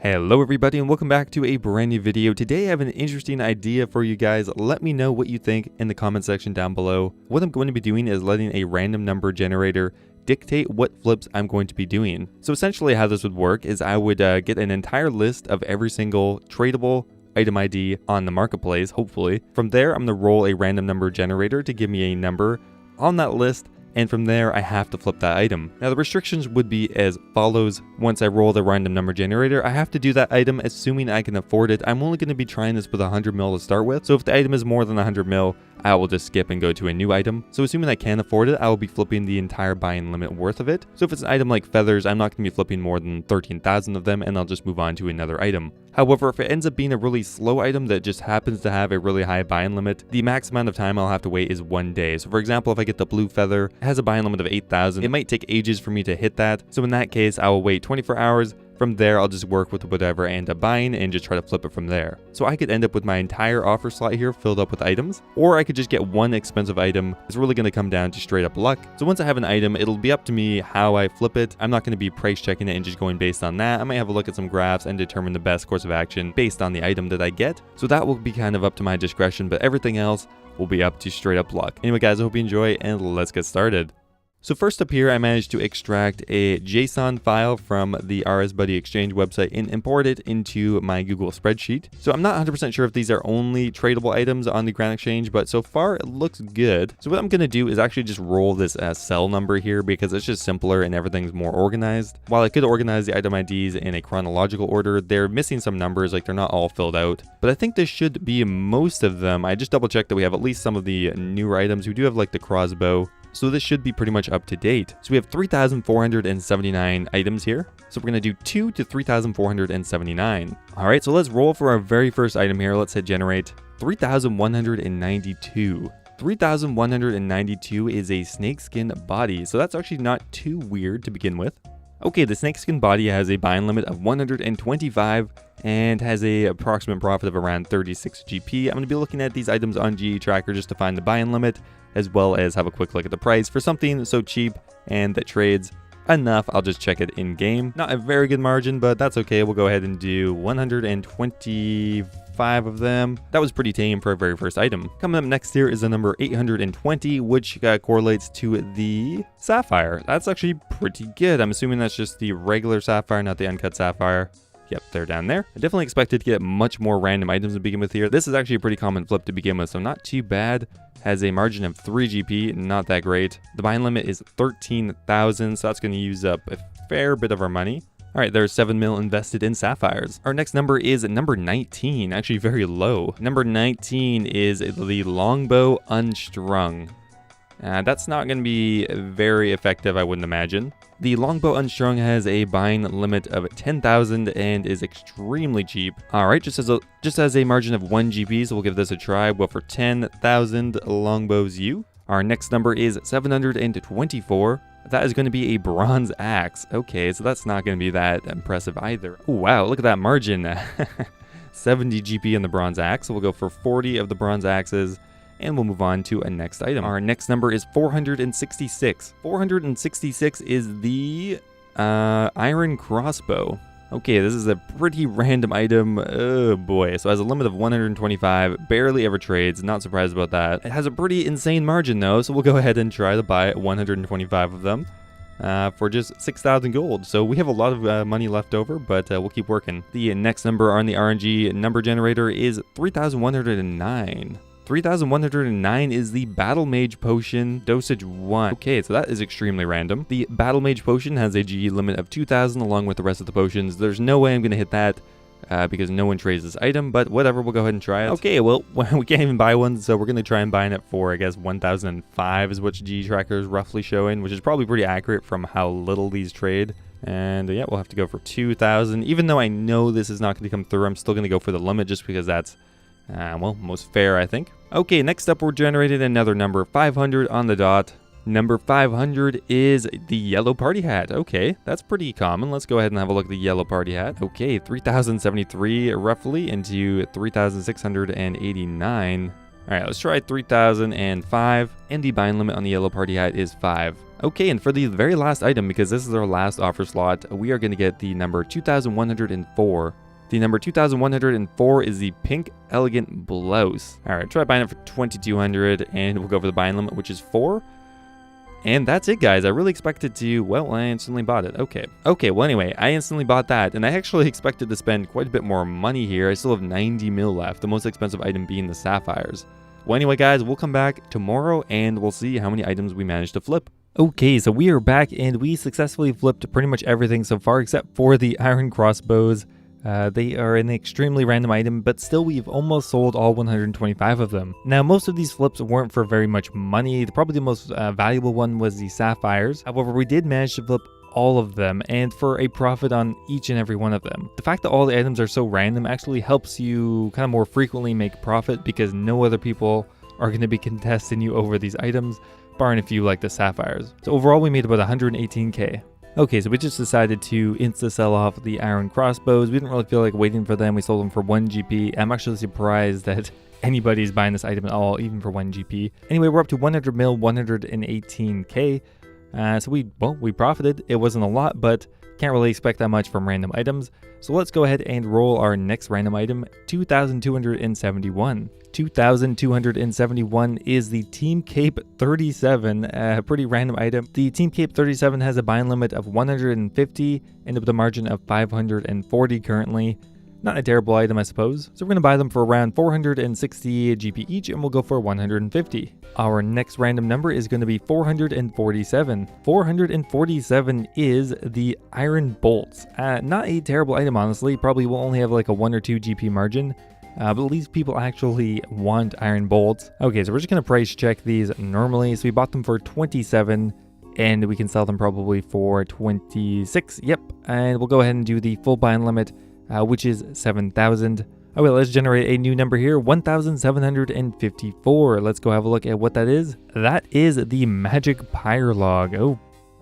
Hello everybody and welcome back to a brand new video. Today I have an interesting idea for you guys. Let me know what you think in the comment section down below. What I'm going to be doing is letting a random number generator dictate what flips I'm going to be doing. So essentially how this would work is I would get an entire list of every single tradable item ID on the marketplace, hopefully. From there, I'm going to roll a random number generator to give me a number on that list, and from there I have to flip that item. Now the restrictions would be as follows. Once I roll the random number generator, I have to do that item assuming I can afford it. I'm only going to be trying this with 100 mil to start with, so if the item is more than 100 mil, I will just skip and go to a new item. So assuming I can afford it, I will be flipping the entire buy-in limit worth of it. So if it's an item like feathers, I'm not going to be flipping more than 13,000 of them, and I'll just move on to another item. However, if it ends up being a really slow item that just happens to have a really high buy-in limit, the max amount of time I'll have to wait is 1 day. So for example, if I get the blue feather, it has a buy-in limit of 8,000. It might take ages for me to hit that. So in that case, I will wait 24 hours. From there, I'll just work with whatever I end up buying and just try to flip it from there. So I could end up with my entire offer slot here filled up with items, or I could just get one expensive item. It's really going to come down to straight up luck. So once I have an item, it'll be up to me how I flip it. I'm not going to be price checking it and just going based on that. I might have a look at some graphs and determine the best course of action based on the item that I get. So that will be kind of up to my discretion, but everything else will be up to straight up luck. Anyway guys, I hope you enjoy and let's get started. So first up here, I managed to extract a JSON file from the RSBuddy Exchange website and import it into my Google spreadsheet. So I'm not 100% sure if these are only tradable items on the Grand Exchange, but so far it looks good. So what I'm going to do is actually just roll this cell number here because it's just simpler and everything's more organized. While I could organize the item IDs in a chronological order, they're missing some numbers, like they're not all filled out. But I think this should be most of them. I just double checked that we have at least some of the newer items. We do have like the crossbow. So this should be pretty much up to date. So we have 3,479 items here. So we're going to do 2 to 3,479. All right, so let's roll for our very first item here. Let's hit generate. 3,192. 3,192 is a snakeskin body. So that's actually not too weird to begin with. Okay, the snakeskin body has a buy-in limit of 125 and has a approximate profit of around 36 GP. I'm going to be looking at these items on GE Tracker just to find the buy-in limit, as well as have a quick look at the price. For something so cheap and that trades enough, I'll just check it in game. Not a very good margin, but that's okay. We'll go ahead and do 125 of them. That was pretty tame for our very first item. Coming up next here is the number 820, which correlates to the sapphire. That's actually pretty good. I'm assuming that's just the regular sapphire, not the uncut sapphire. Yep, they're down there. I definitely expected to get much more random items to begin with here. This is actually a pretty common flip to begin with, so not too bad. Has a margin of 3 GP, not that great. The buy-in limit is 13,000, so that's going to use up a fair bit of our money. All right, there's 7 mil invested in sapphires. Our next number is number 19, actually very low. Number 19 is the longbow unstrung. That's not going to be very effective, I wouldn't imagine. The longbow unstrung has a buying limit of 10,000 and is extremely cheap. All right, just as a margin of 1 GP, so we'll give this a try. Well, for 10,000 longbows U. Our next number is 724. That is going to be a bronze axe. Okay, so that's not going to be that impressive either. Oh, wow, look at that margin. 70 GP on the bronze axe. So we'll go for 40 of the bronze axes. And we'll move on to a next item. Our next number is 466. 466 is the iron crossbow. Okay, this is a pretty random item. Oh boy. So it has a limit of 125, barely ever trades. Not surprised about that. It has a pretty insane margin though, so we'll go ahead and try to buy 125 of them. For just 6,000 gold. So we have a lot of money left over, but we'll keep working. The next number on the RNG number generator is 3,109. 3,109 is the Battle Mage Potion Dosage 1. Okay, so that is extremely random. The Battle Mage Potion has a GE limit of 2,000 along with the rest of the potions. There's no way I'm going to hit that because no one trades this item, but whatever, we'll go ahead and try it. Okay, well, we can't even buy one, so we're going to try and buy it for, I guess, 1,005 is what GE Tracker is roughly showing, which is probably pretty accurate from how little these trade. And yeah, we'll have to go for 2,000. Even though I know this is not going to come through, I'm still going to go for the limit just because that's well, most fair, I think. Okay, next up, we're generating another number, 500 on the dot. Number 500 is the yellow party hat. Okay, that's pretty common. Let's go ahead and have a look at the yellow party hat. Okay, 3,073 roughly into 3,689. All right, let's try 3,005, and the bind limit on the yellow party hat is 5. Okay, and for the very last item, because this is our last offer slot, we are going to get the number 2104. The number 2104 is the pink elegant blouse. All right, try buying it for 2200, and we'll go for the buying limit, which is 4. And that's it, guys. I really expected to, well, I instantly bought it. Okay, well, anyway, I instantly bought that, and I actually expected to spend quite a bit more money here. I still have 90 mil left, the most expensive item being the sapphires. Well, anyway, guys, we'll come back tomorrow, and we'll see how many items we managed to flip. Okay, so we are back, and we successfully flipped pretty much everything so far, except for the iron crossbows. They are an extremely random item, but still we've almost sold all 125 of them. Now, most of these flips weren't for very much money. Probably the most valuable one was the sapphires. However, we did manage to flip all of them, and for a profit on each and every one of them. The fact that all the items are so random actually helps you kind of more frequently make profit, because no other people are going to be contesting you over these items, barring a few like the sapphires. So overall, we made about 118k. Okay, so we just decided to insta-sell off the iron crossbows. We didn't really feel like waiting for them. We sold them for 1 GP. I'm actually surprised that anybody's buying this item at all, even for 1 GP. Anyway, we're up to 100 mil, 118k. So we profited. It wasn't a lot, but can't really expect that much from random items. So let's go ahead and roll our next random item, 2,271. 2,271 is the Team Cape 37, a pretty random item. The Team Cape 37 has a buying limit of 150 and with a margin of 540 currently. Not a terrible item, I suppose. So we're going to buy them for around 460 GP each, and we'll go for 150. Our next random number is going to be 447. 447 is the iron bolts. Not a terrible item, honestly. Probably will only have like a 1 or 2 GP margin. But at least people actually want iron bolts. Okay, so we're just going to price check these normally. So we bought them for 27, and we can sell them probably for 26. Yep, and we'll go ahead and do the full buying limit, which is 7,000. Okay, let's generate a new number here, 1,754. Let's go have a look at what that is. That is the magic pyrelog. Oh,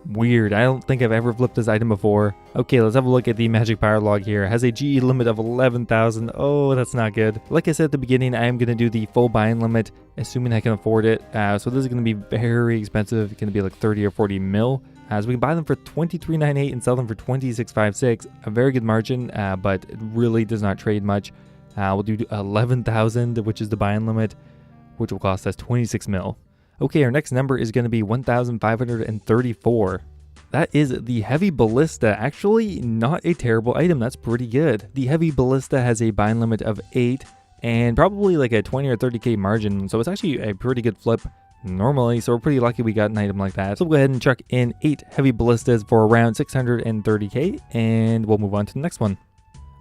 weird. I don't think I've ever flipped this item before. Okay, let's have a look at the magic pyrelog here. It has a GE limit of 11,000. Oh, that's not good. Like I said at the beginning, I am going to do the full buying limit, assuming I can afford it. So this is going to be very expensive. It's going to be like 30 or 40 mil. So we can buy them for 23.98 and sell them for 26.56. A very good margin, but it really does not trade much. We'll do 11,000, which is the buying limit, which will cost us 26 mil. Okay, our next number is going to be 1,534. That is the Heavy Ballista. Actually, not a terrible item. That's pretty good. The Heavy Ballista has a buying limit of 8 and probably like a 20 or 30k margin. So it's actually a pretty good flip normally. So we're pretty lucky we got an item like that. So we'll go ahead and chuck in 8 Heavy Ballistas for around 630k, and we'll move on to the next one.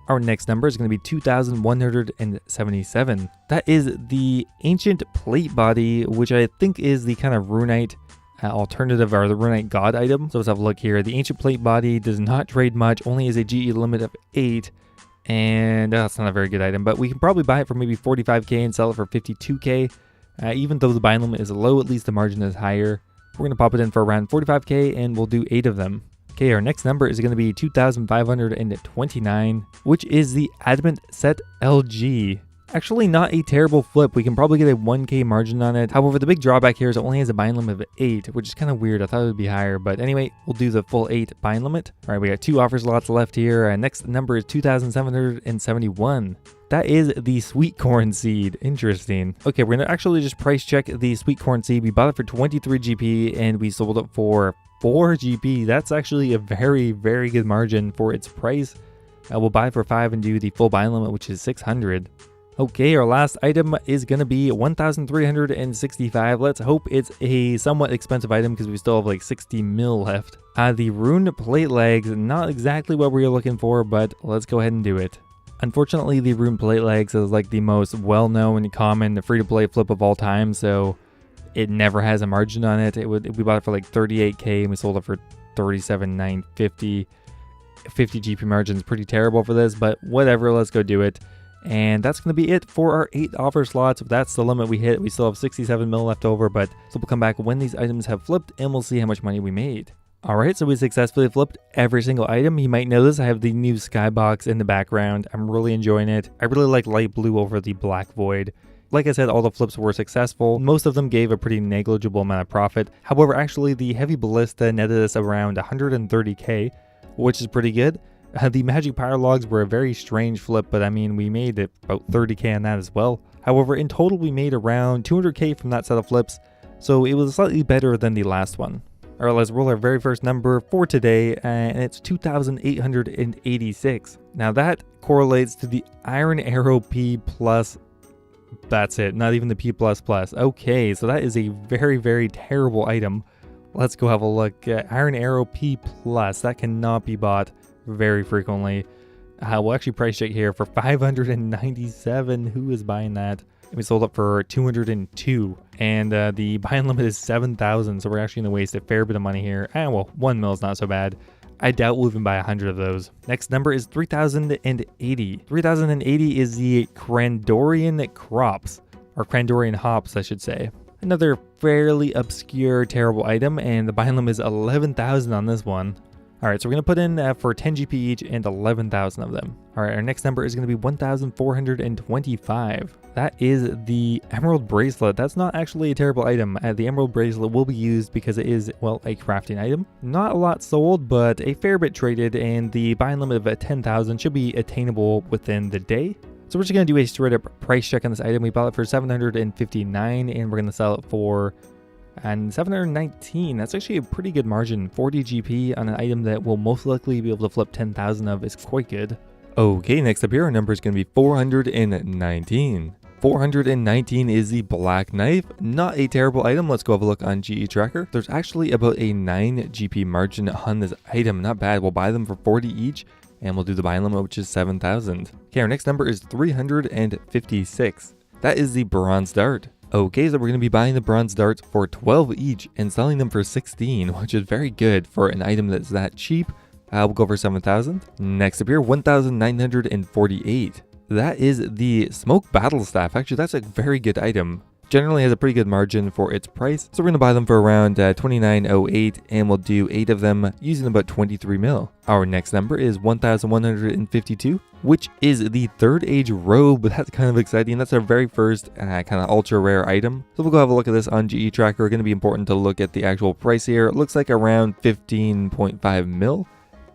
Our next number is going to be 2,177. That is the Ancient Plate Body, which I think is the kind of Runite alternative, or the Runite God item. So let's have a look here. The Ancient Plate Body does not trade much, only has a GE limit of 8. And that's not a very good item, but we can probably buy it for maybe 45k and sell it for 52k. Even though the buying limit is low, at least the margin is higher. We're going to pop it in for around 45k, and we'll do 8 of them. Okay, our next number is going to be 2,529, which is the Adamant Set LG. Actually, not a terrible flip. We can probably get a 1k margin on it. However, the big drawback here is it only has a buying limit of 8, which is kind of weird. I thought it would be higher, but anyway, we'll do the full 8 buying limit. All right, we got 2 offer slots left here. Next number is 2,771. That is the sweet corn seed. Interesting. Okay, we're going to actually just price check the sweet corn seed. We bought it for 23 GP, and we sold it for 4 GP. That's actually a very, very good margin for its price. We'll buy it for 5 and do the full buying limit, which is 600. Okay, our last item is going to be 1,365. Let's hope it's a somewhat expensive item because we still have like 60 mil left. The Rune Plate Legs, not exactly what we were looking for, but let's go ahead and do it. Unfortunately, the Rune Plate Legs is like the most well-known, common, free-to-play flip of all time, so it never has a margin on it. We bought it for like 38k and we sold it for 37,950. 50 GP margin is pretty terrible for this, but whatever, let's go do it. And that's going to be it for our 8 offer slots. That's the limit we hit. We still have 67 mil left over, but so we'll come back when these items have flipped and we'll see how much money we made. Alright, so we successfully flipped every single item. You might notice I have the new skybox in the background. I'm really enjoying it. I really like light blue over the black void. Like I said, all the flips were successful. Most of them gave a pretty negligible amount of profit. However, actually the heavy ballista netted us around 130k, which is pretty good. The magic power logs were a very strange flip, but I mean, we made it about 30k on that as well. However, in total, we made around 200k from that set of flips, so it was slightly better than the last one. All right, let's roll our very first number for today, and it's 2,886. Now that correlates to the Iron Arrow P+. That's it, not even the P++. Okay, so that is a very, very terrible item. Let's go have a look. Iron Arrow P+, that cannot be bought very frequently. We'll actually price check here for 597. Who is buying that? We sold it for 202, and the buying limit is 7,000, so we're actually going to waste a fair bit of money here. Well, 1 mil is not so bad. I doubt we'll even buy 100 of those. Next number is 3,080. 3,080 is the Crandorian Crops, or Crandorian Hops, I should say. Another fairly obscure, terrible item, and the buying limit is 11,000 on this one. All right, so we're going to put in for 10 GP each and 11,000 of them. All right, our next number is going to be 1,425. That is the Emerald Bracelet. That's not actually a terrible item. The Emerald Bracelet will be used because it is, well, a crafting item. Not a lot sold, but a fair bit traded, and the buying limit of 10,000 should be attainable within the day. So we're just going to do a straight up price check on this item. We bought it for 759, and we're going to sell it for... and 719, that's actually a pretty good margin. 40 GP on an item that will most likely be able to flip 10,000 of is quite good. Okay, next up here, our number is going to be 419. 419 is the Black Knife. Not a terrible item. Let's go have a look on GE Tracker. There's actually about a 9 GP margin on this item. Not bad. We'll buy them for 40 each, and we'll do the buy limit, which is 7,000. Okay, our next number is 356. That is the Bronze Dart. Okay, so we're going to be buying the bronze darts for 12 each and selling them for 16, which is very good for an item that's that cheap. We'll go for 7,000. Next up here, 1,948. That is the Smoke Battle Staff. Actually, that's a very good item. Generally has a pretty good margin for its price. So we're going to buy them for around 2908, and we'll do 8 of them using about 23 mil. Our next number is 1,152, which is the Third Age Robe. That's kind of exciting. That's our very first kind of ultra rare item. So we'll go have a look at this on GE Tracker. Going to be important to look at the actual price here. It looks like around 15.5 mil.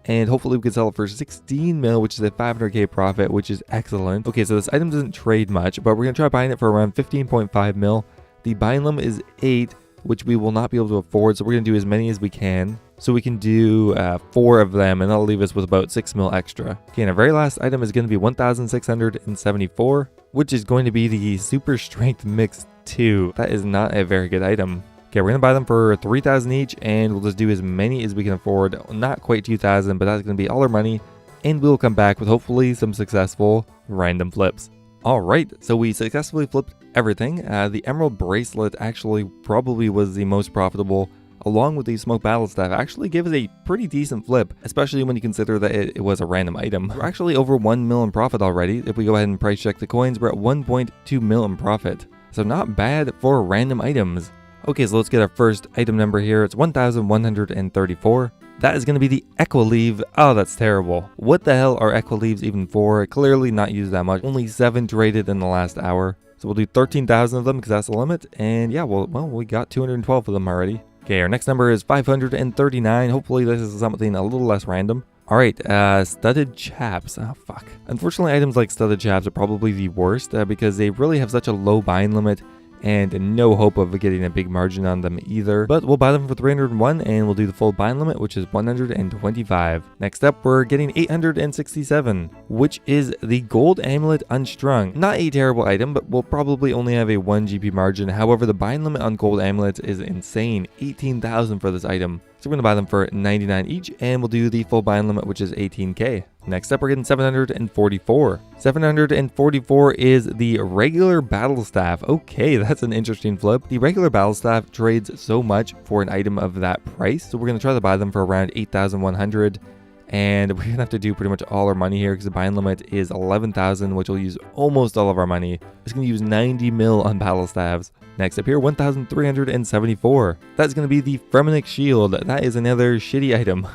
And hopefully we can sell it for 16 mil, which is a 500k profit, which is excellent. Okay, so this item doesn't trade much, but we're going to try buying it for around 15.5 mil. The buying limit is 8, which we will not be able to afford, so we're going to do as many as we can. So we can do 4 of them, and that'll leave us with about 6 mil extra. Okay, and our very last item is going to be 1,674, which is going to be the Super Strength Mix 2. That is not a very good item. Okay, we're going to buy them for 3,000 each, and we'll just do as many as we can afford. Not quite 2,000, but that's going to be all our money, and we'll come back with hopefully some successful random flips. All right, so we successfully flipped everything. The Emerald Bracelet actually probably was the most profitable, along with the Smoke Battle Staff. Actually gave us a pretty decent flip, especially when you consider that it was a random item. We're actually over 1 mil in profit already. If we go ahead and price check the coins, we're at 1.2 mil in profit. So not bad for random items. Okay, so let's get our first item number here. It's 1,134. That is going to be the Equileave. Oh, that's terrible. What the hell are Equileaves even for? Clearly not used that much. Only 7 traded in the last hour. So we'll do 13,000 of them because that's the limit. And yeah, well, we got 212 of them already. Okay, our next number is 539. Hopefully this is something a little less random. All right, studded chaps. Oh, fuck. Unfortunately, items like studded chaps are probably the worst because they really have such a low buying limit and no hope of getting a big margin on them either. But we'll buy them for 301, and we'll do the full buying limit, which is 125. Next up, we're getting 867, which is the Gold Amulet Unstrung. Not a terrible item, but we'll probably only have a 1 GP margin. However, the buying limit on Gold Amulets is insane. 18,000 for this item. So we're going to buy them for 99 each, and we'll do the full buying limit, which is 18k. Next up, we're getting 744. 744 is the Regular Battle Staff. Okay, that's an interesting flip. The Regular Battle Staff trades so much for an item of that price, so we're going to try to buy them for around 8,100. And we're going to have to do pretty much all our money here because the buying limit is 11,000, which will use almost all of our money. It's going to use 90 mil on battle staves. Next up here, 1,374. That's going to be the Fremennik Shield. That is another shitty item.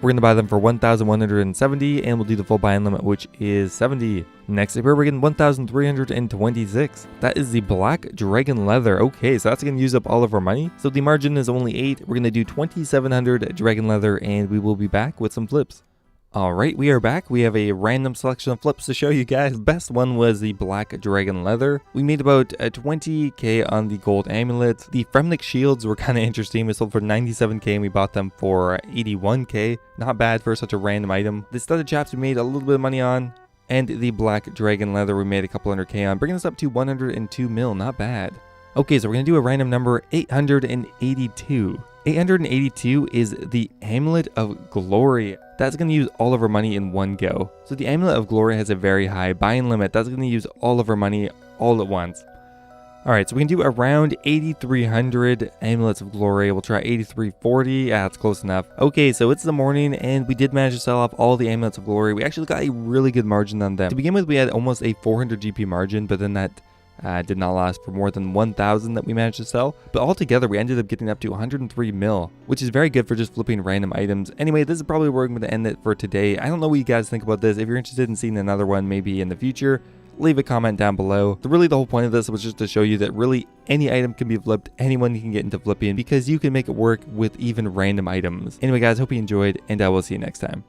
we're going to buy them for 1,170, and we'll do the full buy-in limit, which is 70. Next up here, we're getting 1,326. That is the black dragon leather. Okay, so that's going to use up all of our money. So the margin is only 8. We're going to do 2,700 dragon leather, and we will be back with some flips. Alright, we are back. We have a random selection of flips to show you guys. Best one was the black dragon leather. We made about 20k on the gold amulet. The Fremnik shields were kind of interesting. We sold for 97k and we bought them for 81k. Not bad for such a random item. The studded chaps we made a little bit of money on. And the black dragon leather we made a couple 100k on, bringing us up to 102 mil. Not bad. Okay, so we're going to do a random number, 882. 882 is the Amulet of Glory. That's going to use all of our money in one go. So the Amulet of Glory has a very high buy-in limit. That's going to use all of our money all at once. Alright, so we can do around 8,300 Amulets of Glory. We'll try 8,340. Yeah, that's close enough. Okay, so it's the morning, and we did manage to sell off all the Amulets of Glory. We actually got a really good margin on them. To begin with, we had almost a 400 GP margin, but then that did not last for more than 1,000 that we managed to sell. But altogether, we ended up getting up to 103 mil, which is very good for just flipping random items. Anyway, this is probably where I'm going to end it for today. I don't know what you guys think about this. If you're interested in seeing another one maybe in the future, leave a comment down below. Really, the whole point of this was just to show you that really any item can be flipped. Anyone can get into flipping because you can make it work with even random items. Anyway, guys, hope you enjoyed, and I will see you next time.